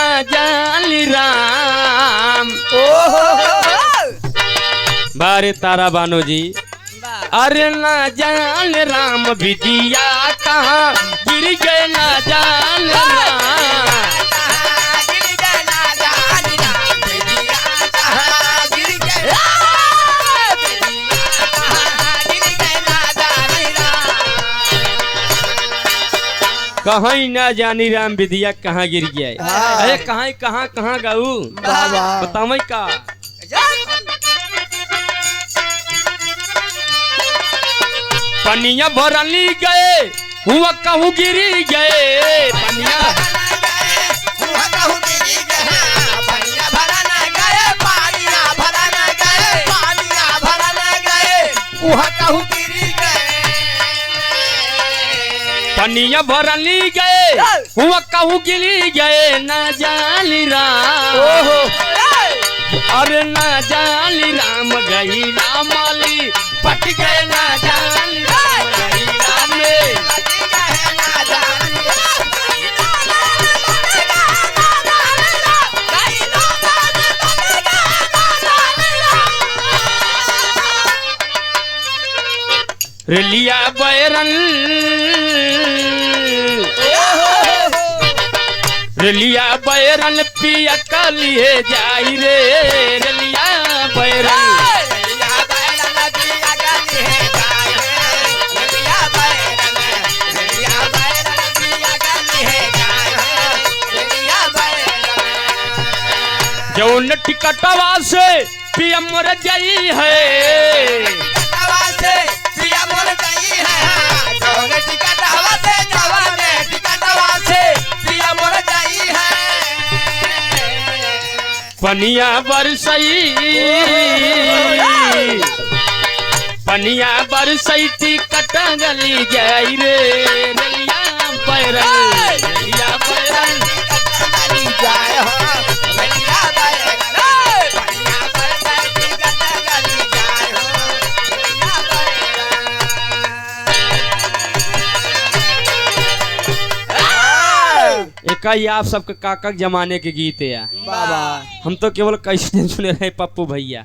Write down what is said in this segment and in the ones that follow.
न जानी राम। बारे तारा बानो जी अरे न जान राम विदिया कहाँ गिर गए न जान राम। कहाँ ना जानी राम विदिया कहाँ गिर गया। अरे कहाँ कहाँ कहाँ गाऊ बताओ का। पनिया भरली गए हुआ कहूँ गिरी गए। पनिया पनिया भरली गए हुआ कहूँ गिरी गए न जानी राम। अरे न जानी राम गई रामाली पट गए न जानी राम गई राम में। रेलिया बैरन रेलिया बैरन पिया कलिए जाई रे। रेलिया बैरन जौन टिकटवा से पिया मोर जाई है। पनिया बरसई पनिया बरसई टिकट गली जाई रे। रेलिया बैरन रेलिया बैरन कई आप सबके काका जमाने के गीत है बाबा। हम तो केवल कैसे दिन सुने रहे पप्पू भैया।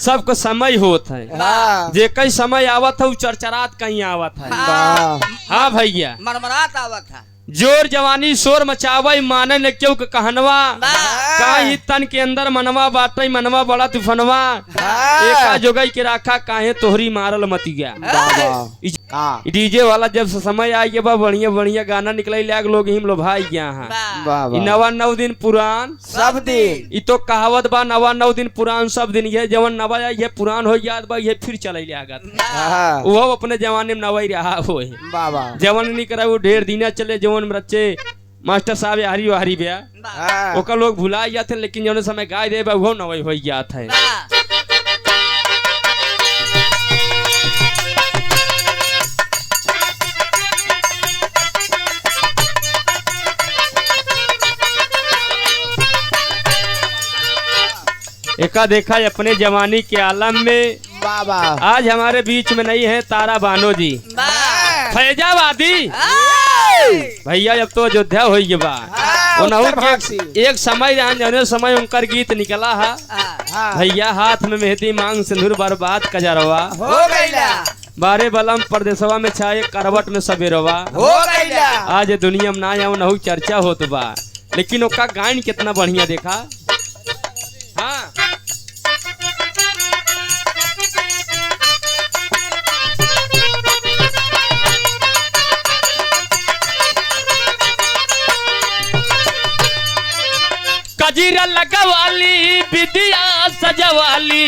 सबको समय होता है जे कई समय आवत है चरचरात कहीं आवत है। हाँ भैया मरमरात आवत है जोर जवानी शोर मचावई माने न क्यों कहनवा काहे तन के अंदर मनवा बाटई मनवा बड़ा तूफनवा एका जोगई के राखा काहे तोहरी मारल मती गया। डीजे वाला जब से समय आ गया बढ़िया बढ़िया गाना निकले लाग लोग हिम लो भाई गया है। नवा 9 दिन पुरान सब दिन इ तो कहावत बा नवा 9 दिन पुरान सब दिन ये जवन नवा ये पुरान हो याद बा ये फिर चले लागत वो अपने जमाने में नवाई रहा हो जवन नहीं करा वो ढेर दिन चले जवन बच्चे मास्टर साहब हरी हरी ब्या ओका लोग भुला जाते लेकिन जौन समय गाय दे वो नवाई हो जात है। एका देखा अपने जवानी के आलम में बाबा आज हमारे बीच में नहीं है तारा बानो जी फैजाबादी भैया। अब तो अयोध्या हो गया बा एक समय जौने समय उनकर गीत निकला है भैया हाथ में मेहंदी मांग सिंदूर बर्बाद कजरवा हो गईला बारे बलम परदेसवा में छाए करवट में सबेरवा हो गईला। आज दुनिया में ना आऊ नहु चर्चा होत बा लेकिन ओका गायन कितना बढ़िया देखा। हाँ कजीरा लगवाली विदिया सजवाली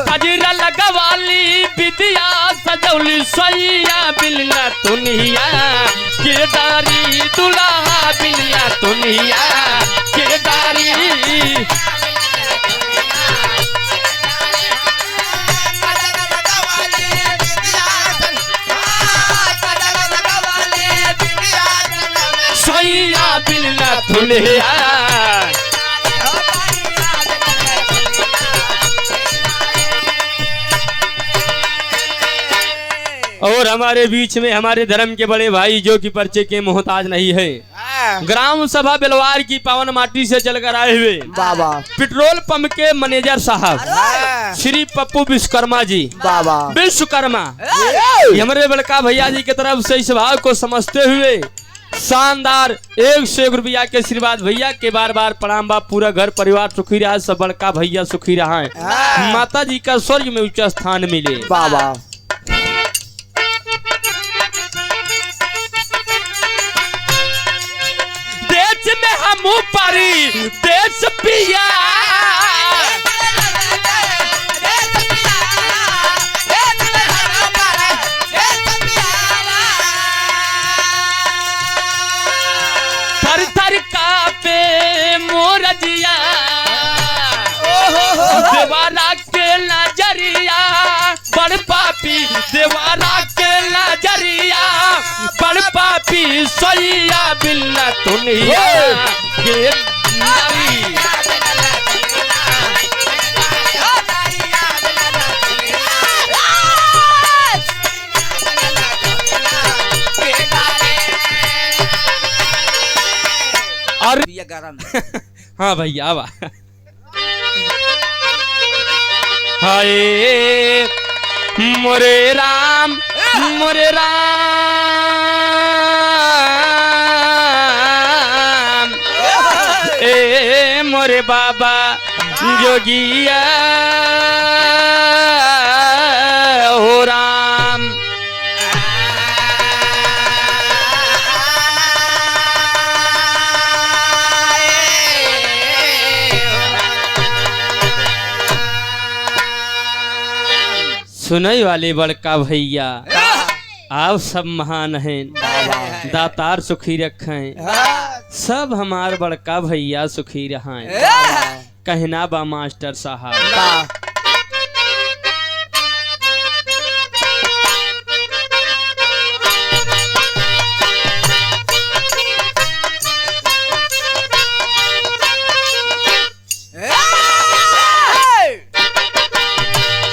कजीरा लगवाली विदिया सजौली सैया बिलना तुनिया किरदारी दुल्हा बिलना तुनिया किरदारी। सैया बिलना तुनिया और हमारे बीच में हमारे धर्म के बड़े भाई जो कि पर्चे के मोहताज नहीं है ग्राम सभा बेलवार की पावन माटी से चलकर आए हुए बाबा पेट्रोल पंप के मैनेजर साहब श्री पप्पू विश्वकर्मा जी बाबा विश्वकर्मा हमारे बड़का भैया जी की तरफ से इस भाव को समझते हुए शानदार 101 रुपया के आशीर्वाद भैया के बार बार प्रणाम बा। पूरा घर परिवार सुखी रहा, सब बड़का भैया सुखी रहा है, माता जी का स्वर्ग में उच्च स्थान मिले बाबा। देश में हम पारी देश पिया मोरजिया देवारा के नजरिया बड़ पापी देवारा के नजरिया बड़ पापी सैया बिल्ला दुनिया के नारी। और हाँ भैया आवा हाय मोरे राम ए मोरे बाबा जोगिया हो राम। सुनई वाले बड़का भैया आप सब महान हैं, दातार सुखी रखें, सब हमार बड़का भैया सुखी रहें, कहना बा मास्टर साहब।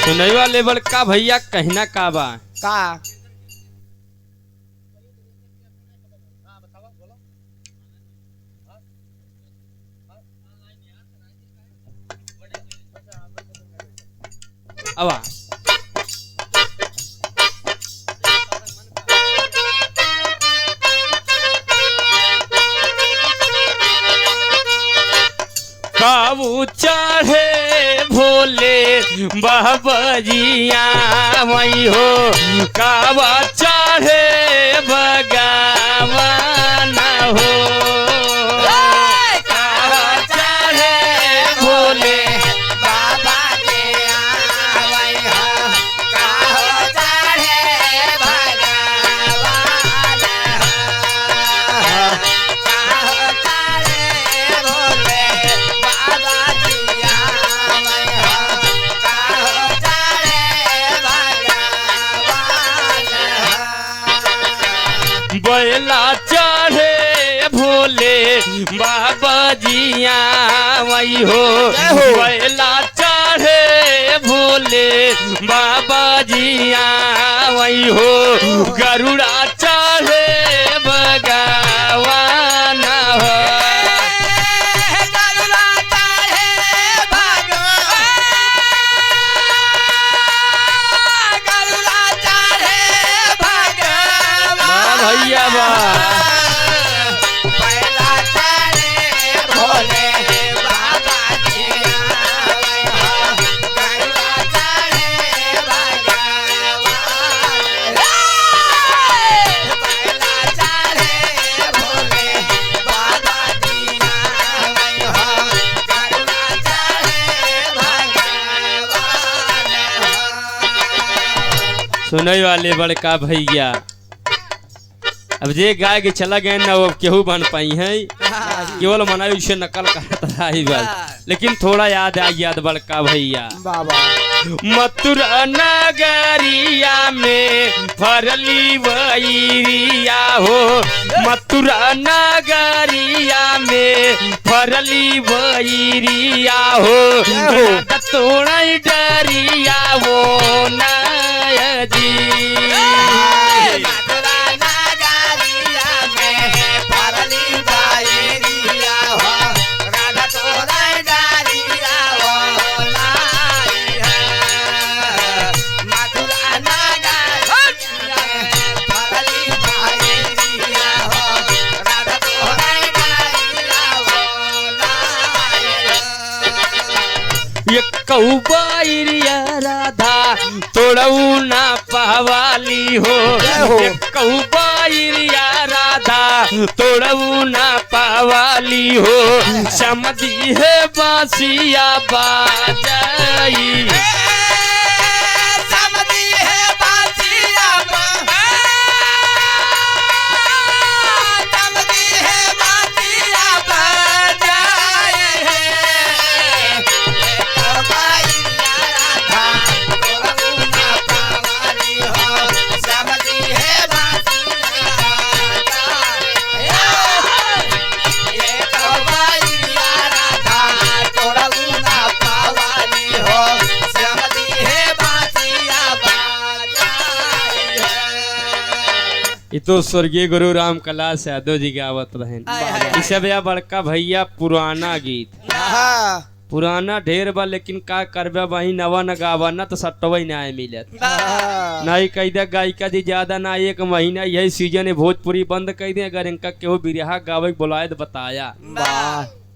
सुनई वाले बड़का भैया कहना का बा का अवा काबू चढ़े भोले बाबजिया मई हो काबा चढ़े भगवान हो काबा चढ़े भोले बाबा के आवई हो काहो चढ़े भगवान हो काहो चढ़े भोले बाबा की आवई हो काहो चढ़े भगवान हो बैला चढ़े भोले बाबा जिया वही हो बैला चढ़े भोले बाबा जिया वही हो गरुड़ा चढ़े भगवान हो गरुड़ा चढ़े भगवान गरुड़ा चढ़े भगवान भैया बा पहला चढ़े भोले बाबा जी आवई हो गरुड़ा चढ़े भगवान पहला चढ़े भोले बाबा जी आवई हो गरुड़ा चढ़े भगवान सुनई वाले बड़का भैया अब जे गाय के चला गए ना वो केहू बन पाई है, केवल मनाई उसे नकल करता रही बस, लेकिन थोड़ा याद आ याद बड़का भैया बाबा मथुरा नगरिया में फरली वैरिया हो मथुरा नगरिया में फरली वैरिया हो तोड़ डरिया वो नय जी मथुरा नगरिया में फरली ये कौबाइरिया राधा तोड़ऊ ना पावाली हो, ये कौबाइरिया राधा तोड़ऊ ना पावाली हो, समझी है बासिया बाजाई। समझी है बासिया समझी है बासिया बजाए है। कौबाइरिया राधा तोड़ऊ ना पावाली हो, समझी है बासिया बजाए है। ये कौबाइरिया राधा तोड़ऊ ना पावाली हो, समझी है बासिया बजाए है। ये तो स्वर्गीय गुरु राम कैलाश यादव जी के आवत रहन। ई सब या बड़का भैया पुराना गीत हाँ पुराना ढेर बा, लेकिन का करबे वही नवा न गावा न तो सटवा ही ना मिलत। हाँ नहीं कह दे गायिका जी ज्यादा ना, एक महीना यही सीजन है भोजपुरी बंद कर दे। अगर इनका केहू बिरहा गावे के बुलाए तो बताया,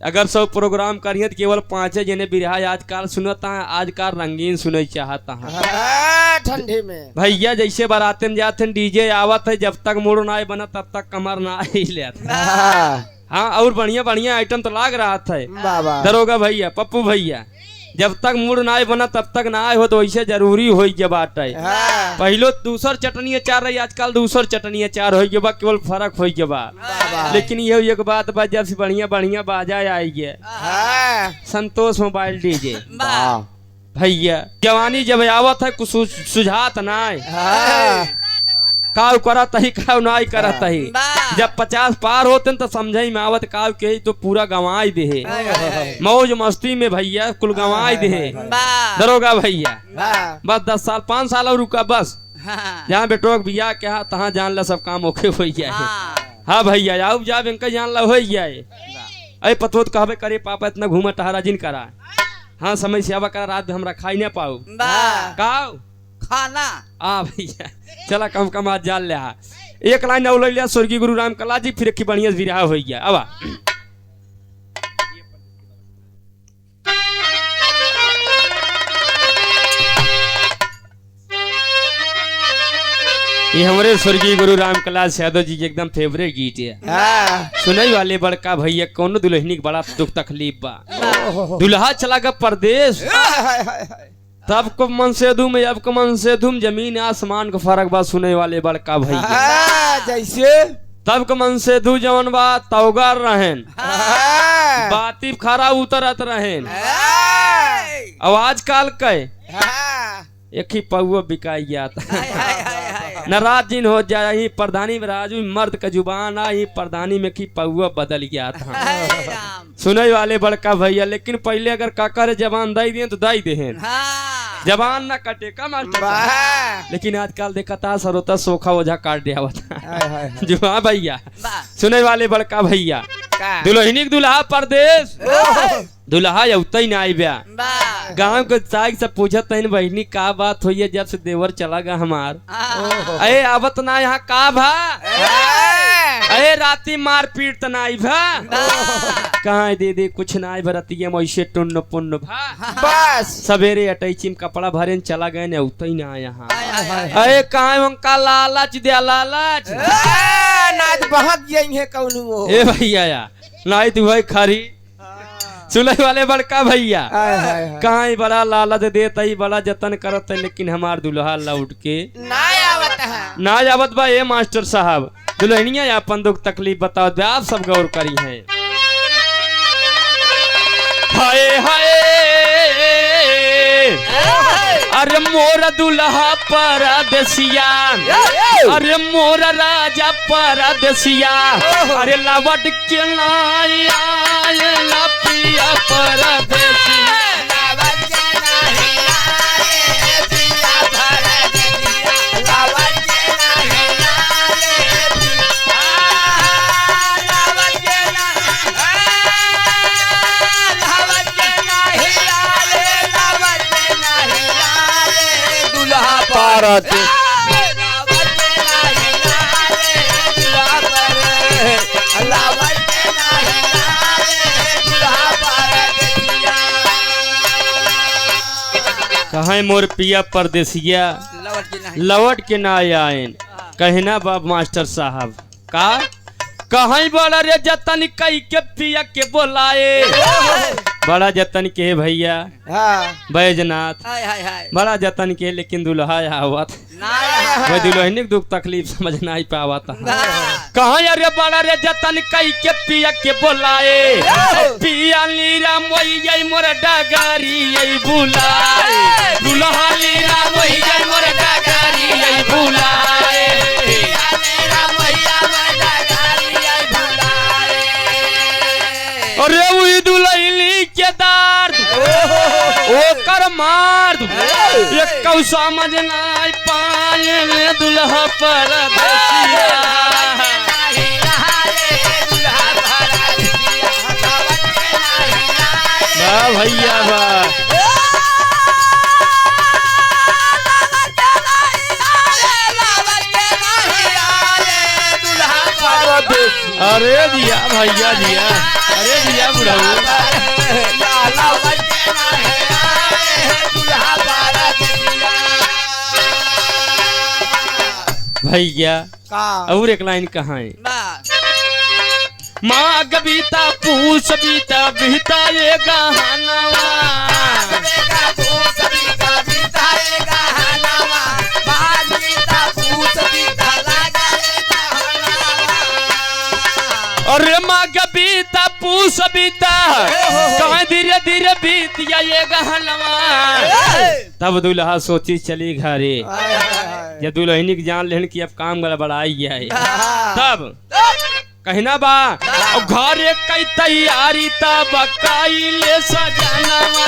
अगर सब प्रोग्राम करिए तो केवल 5 जने बिरहा आजकल सुनता है, आजकल रंगीन सुने चाहता है। हाँ, ठंडी में भैया जैसे बाराते में जाते हैं डीजे आवत है, जब तक मूड ना बना तब तक कमर ना ही लेता। हाँ हाँ और बढ़िया बढ़िया आइटम तो लाग रहा था। बाबा दरोगा भैया पप्पू भैया जब तक मूड ना बना तब तक ना आए हो, तो वैसे जरूरी हो जब आटे। हाँ पहलो दूसर चटनी अचार रही, आजकल दूसर चटनी अचार हो गया, केवल फर्क हो गया। लेकिन ये एक बात बा, जब से बढ़िया बढ़िया बाजा आई है हाँ संतोष मोबाइल डीजे वाह भैया, जवानी जब आवत है कुछ सुझात ना हाँ काव करत ही काव नाई करत ही। जब 50 पार होते तो समझे में आवत काव के तो पूरा गंवाई दे, मौज मस्ती में भैया कुल गंवाई दे। दरोगा भैया हाँ बस 10 साल 5 साल और रुका बस, जहाँ बेटो बिया के हाँ तहाँ जान ला सब काम ओके हो जाए। हाँ भैया आओ जा इनका जान ला हो जाए। अरे पतो तो कहबे करे पापा इतना घूमा टहरा जिन करा, हाँ समय से आवा करा, रात में हमरा खाई ना पाऊ काव खाना। हाँ भैया चला कम कम आज जान ले। एक लाइन और ले लिया स्वर्गीय गुरु राम कैलाश जी, फिर की बढ़िया विरहा हो गया। अब ये हमारे स्वर्गीय गुरु राम कैलाश यादव जी के एकदम फेवरेट गीत है। हाँ सुनई वाले बड़का भैया कौन दुल्हनी के बड़ा दुख तकलीफ बा, दुल्हा चला गया परदेश, तब को मन से धूम अब को मन से धूम, जमीन आसमान का फर्क बा। सुने वाले बड़का भैया हाँ जैसे तब को मन से धू जवन बा तौगार रहन, हाँ बाती खरा उतरत रहन। हाँ अब आजकल के हाँ एक ही पौआ बिकाई गया था। नाराज जिन हो जाए ही प्रधानी में राजू मर्द का जुबान आई, प्रधानी में की पौआ बदल गया था। सुने वाले बड़का भैया, लेकिन पहले अगर काकर जबान दई दिए तो दई दे, जबान ना कटे का मास्टर। लेकिन आजकल देखा था सरोता सोखा ओझा काट दिया था जो। हाँ भैया सुने वाले बड़का भैया, दुल्हनी दुल्हा परदेश, दुल्हा उतना ही ना आई ब्या। गाँव के साग से पूछत है बहनी का बात हुई है जब से देवर चला गया हमार। अरे आवत ना यहाँ का भा, अरे राती मार पीट तो ना आई भा, कहाँ दीदी कुछ ना आई भरती ऐसे टुन्न पुन्न भा, बस सवेरे अटैची कपड़ा भरे चला गए न उतना ही ना यहाँ। अरे कहाँ का लालच दिया लालच, नाच बहुत जाएंगे कौन ए भैया या नहीं तू भाई खरी। सुने वाले बड़का भैया कहाँ ही बड़ा लालच देता ही बड़ा जतन करत है, लेकिन हमार दुल्हा लौट के ना आवत बा। ये मास्टर साहब दुल्हनिया अपन दुख तकलीफ बताओ, आप सब गौर करी हैं। हाय हाय अरे मोरा दुल्हा परदेसिया, अरे मोरा राजा परदेसिया, अरे लवट के ला पिया परदेसी। भारत कहाँ मोर पिया परदेसिया लौट के नहीं लौट के ना आयन कहना बाब मास्टर साहब का कहाँ बड़ा रे जतन कई के पिया के बोलाए बड़ा जतन के भैया हाँ बैजनाथ हाय हाय हाय बड़ा जतन के लेकिन दुल्हा आवत ना वह दुल्हन के दुख तकलीफ समझ ना ही पावत ना कहाँ अरे बड़ा रे जतन कई के पिया के बोलाए पिया लीरा मोई मोर डगारी बुलाए दुल्हा लीरा मोई मोर डगारी बुलाए अरे वही दुल्हली के दर्द ओकर मार्द एक कौ समझ ना पाए दुल्हा परदेसिया वाह भैया वाह अरे दिया भैया दिया अरे दिया बुढ़ऊ भैया का और एक लाइन कहाँ है माँ गबीता पूछ बीता बीता ये गहनवा अरे माँ गबीता पूछ बीता कहाँ धीरे धीरे बीतिया ये गहनवा तब दुल्हा सोची चली घरे ये दुल्हनी की जान लेने की अब काम गड़बड़ाई गया है तब कहना बा और घरे कई तैयारी तब काई ले सजनवा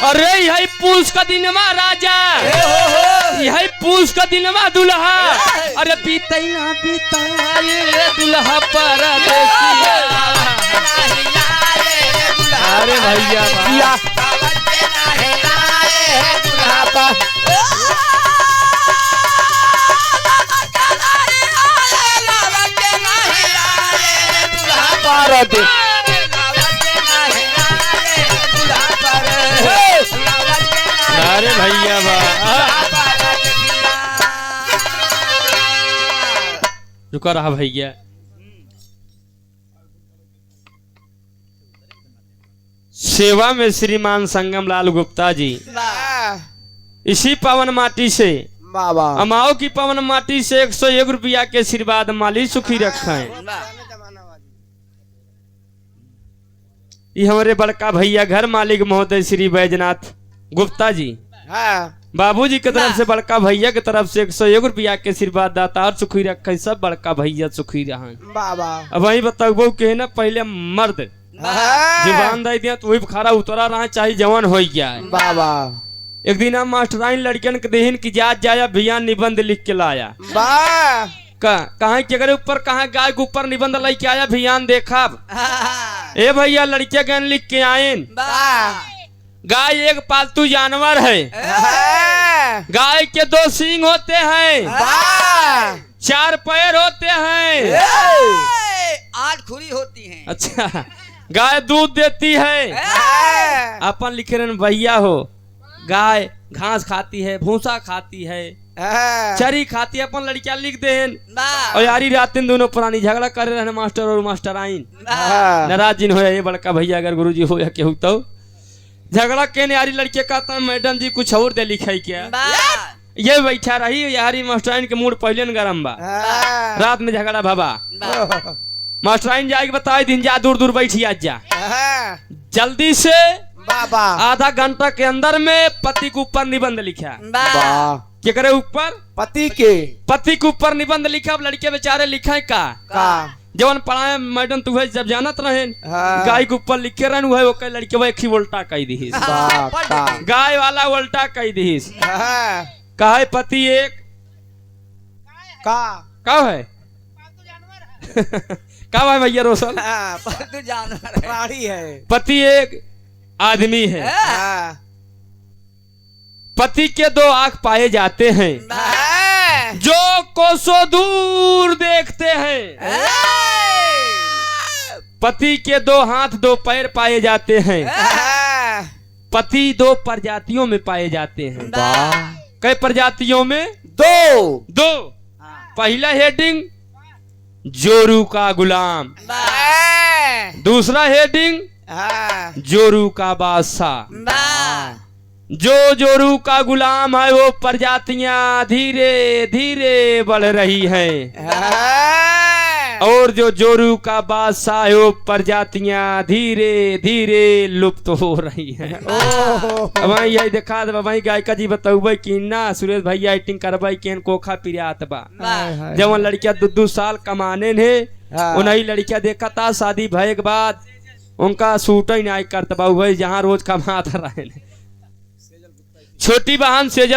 अरे यही पूछ का दिनवा राजा यही पूछ का दिनवा दुल्हा अरे बीतई ना बीताए दुल्हा परदेसिया अरे भैया भैया अरे भैया रुका रहा भैया सेवा में श्रीमान संगम लाल गुप्ता जी इसी पवन माटी से बाबा अमाओ की पवन माटी से 101 रुपया के आशीर्वाद माली सुखी रखे ये हमारे बड़का भैया घर मालिक महोदय श्री बैजनाथ गुप्ता जी बाबूजी की तरफ से बड़का भैया की तरफ से 101 रुपया के आशीर्वाद दाता और सुखी रखे सब बड़का भैया सुखी रहा बाबा अब वही बताओ के ना पहले मर्द जुबान दे दिया तो वही खरा उतरा रहा चाहे जवान हो गया है बाबा एक दिन हम मास्टराइन लड़कियन के देहन की जात जाया अभियान निबंध लिख के लाया कहाँ के ऊपर कहाँ गाय के ऊपर निबंध लिख के आया अभियान देखा ए भैया लड़के गन लिख के आए गाय एक पालतू जानवर है गाय के 2 सींग होते हैं 4 पैर होते हैं 8 खुरी होती हैं अच्छा गाय दूध देती है अपन लिखे रहे भैया हो गाय घास खाती है भूसा खाती है चरी खाती है अपन लड़कियां लिख दे और यारी रात दोनों पुरानी झगड़ा कर रहे मास्टर और मास्टर आइन नाराज जिन हो ये बड़का भैया अगर गुरुजी हो या केहू तो झगड़ा के यारी लड़के कहता मैडम जी कुछ और दे लिखाई क्या ये बैठा रही यारी मास्टराइन के मूड पहले गरम बा रात में झगड़ा भबा मास्टराइन जाके बताए दिन जा दूर दूर बैठी आज जा जल्दी से बाबा आधा घंटा के अंदर में पति के ऊपर निबंध लिखा क्या करे ऊपर पति के ऊपर निबंध लिखा अब लड़के बेचारे लिखा का जवन पढ़ाए मैडम तुम्हें जब जानत रहे गाय के ऊपर लिखे रहे वो कई लड़के वो एक ही उल्टा कही दी गाय वाला उल्टा कही दी कहा पति एक का है का है भैया रोशन जानवर प्राणी है पति एक आदमी है पति के 2 आंख पाए जाते हैं जो कोसों दूर देखते हैं। पति के 2 हाथ 2 पैर पाए जाते हैं। पति 2 प्रजातियों में पाए जाते हैं। कई प्रजातियों में? 2। पहला हेडिंग जोरू का गुलाम, दूसरा हेडिंग जोरू का बादशाह। जो जोरू का गुलाम है वो प्रजातियां धीरे धीरे बढ़ रही हैं, और जो जोरू का बादशाह है वो प्रजातियां धीरे धीरे लुप्त हो रही हैं। अब यही देखा भाई गायिका जी बताऊबे कि ना सुरेश भैया एक्टिंग करवाई केन कोखा पिरियात बा। जब लड़किया 2 साल कमाने ने उन्हीं लड़किया देखा था शादी भय के बाद उनका सूट ही नहीं करता भाई जहाँ रोज कमाता रहे। छोटी बहन सेजल